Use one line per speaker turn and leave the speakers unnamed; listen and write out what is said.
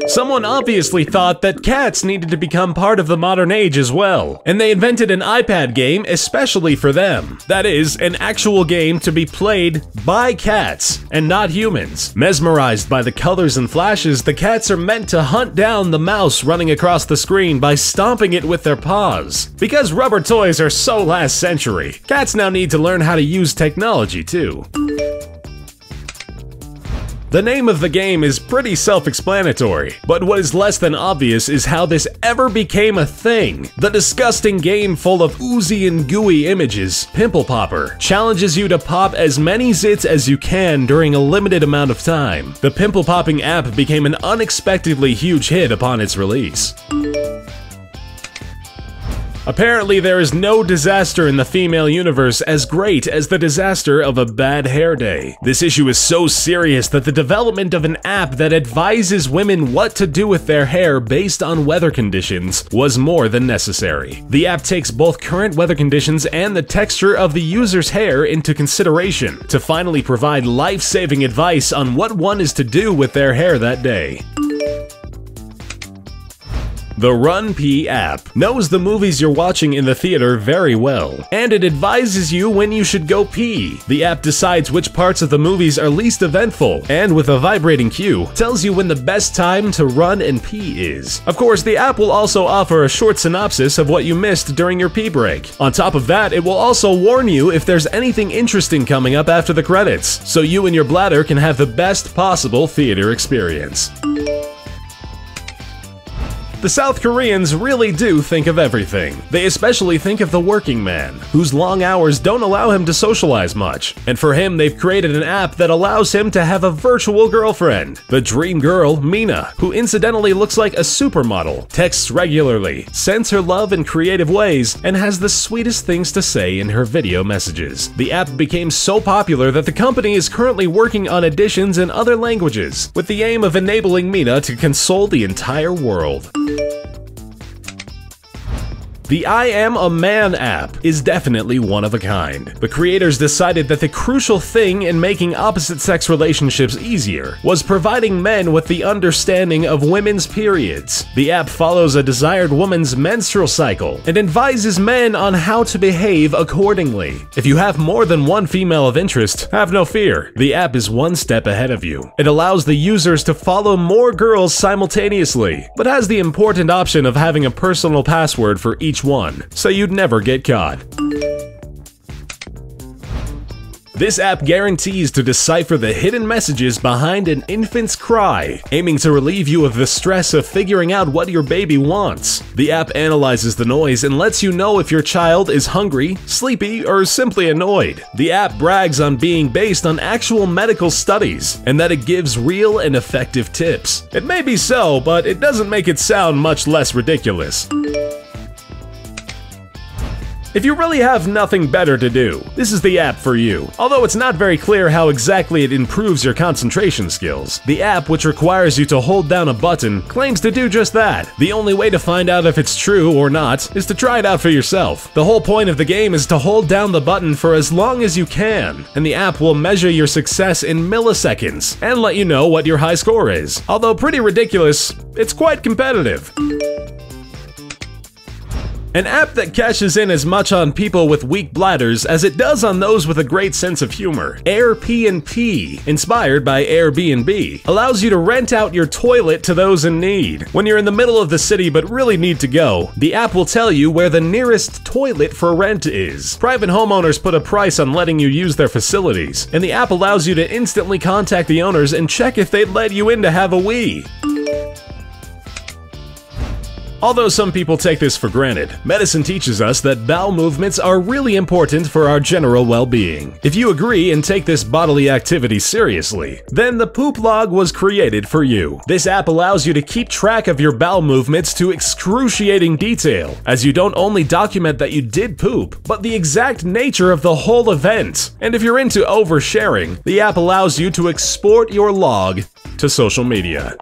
Someone obviously thought that cats needed to become part of the modern age as well, and they invented an iPad game especially for them. That is, an actual game to be played by cats and not humans. Mesmerized by the colors and flashes, the cats are meant to hunt down the mouse running across the screen by stomping it with their paws. Because rubber toys are so last century, cats now need to learn how to use technology too. The name of the game is pretty self-explanatory, but what is less than obvious is how this ever became a thing. The disgusting game full of oozy and gooey images, Pimple Popper, challenges you to pop as many zits as you can during a limited amount of time. The pimple popping app became an unexpectedly huge hit upon its release. Apparently, there is no disaster in the female universe as great as the disaster of a bad hair day. This issue is so serious that the development of an app that advises women what to do with their hair based on weather conditions was more than necessary. The app takes both current weather conditions and the texture of the user's hair into consideration to finally provide life-saving advice on what one is to do with their hair that day. The RunP app knows the movies you're watching in the theater very well, and it advises you when you should go pee. The app decides which parts of the movies are least eventful, and with a vibrating cue, tells you when the best time to run and pee is. Of course, the app will also offer a short synopsis of what you missed during your pee break. On top of that, it will also warn you if there's anything interesting coming up after the credits, so you and your bladder can have the best possible theater experience. The South Koreans really do think of everything. They especially think of the working man, whose long hours don't allow him to socialize much. And for him, they've created an app that allows him to have a virtual girlfriend. The dream girl, Mina, who incidentally looks like a supermodel, texts regularly, sends her love in creative ways, and has the sweetest things to say in her video messages. The app became so popular that the company is currently working on editions in other languages, with the aim of enabling Mina to console the entire world. The iAmAMan app is definitely one of a kind. The creators decided that the crucial thing in making opposite-sex relationships easier was providing men with the understanding of women's periods. The app follows a desired woman's menstrual cycle and advises men on how to behave accordingly. If you have more than one female of interest, have no fear. The app is one step ahead of you. It allows the users to follow more girls simultaneously, but has the important option of having a personal password for each one, so you'd never get caught. This app guarantees to decipher the hidden messages behind an infant's cry, aiming to relieve you of the stress of figuring out what your baby wants. The app analyzes the noise and lets you know if your child is hungry, sleepy, or simply annoyed. The app brags on being based on actual medical studies, and that it gives real and effective tips. It may be so, but it doesn't make it sound much less ridiculous. If you really have nothing better to do, this is the app for you. Although it's not very clear how exactly it improves your concentration skills. The app, which requires you to hold down a button, claims to do just that. The only way to find out if it's true or not is to try it out for yourself. The whole point of the game is to hold down the button for as long as you can, and the app will measure your success in milliseconds and let you know what your high score is. Although pretty ridiculous, it's quite competitive. An app that cashes in as much on people with weak bladders as it does on those with a great sense of humor. Airpnp, inspired by Airbnb, allows you to rent out your toilet to those in need. When you're in the middle of the city but really need to go, the app will tell you where the nearest toilet for rent is. Private homeowners put a price on letting you use their facilities, and the app allows you to instantly contact the owners and check if they'd let you in to have a wee. Although some people take this for granted, medicine teaches us that bowel movements are really important for our general well-being. If you agree and take this bodily activity seriously, then the Poop Log was created for you. This app allows you to keep track of your bowel movements to excruciating detail, as you don't only document that you did poop, but the exact nature of the whole event. And if you're into oversharing, the app allows you to export your log to social media.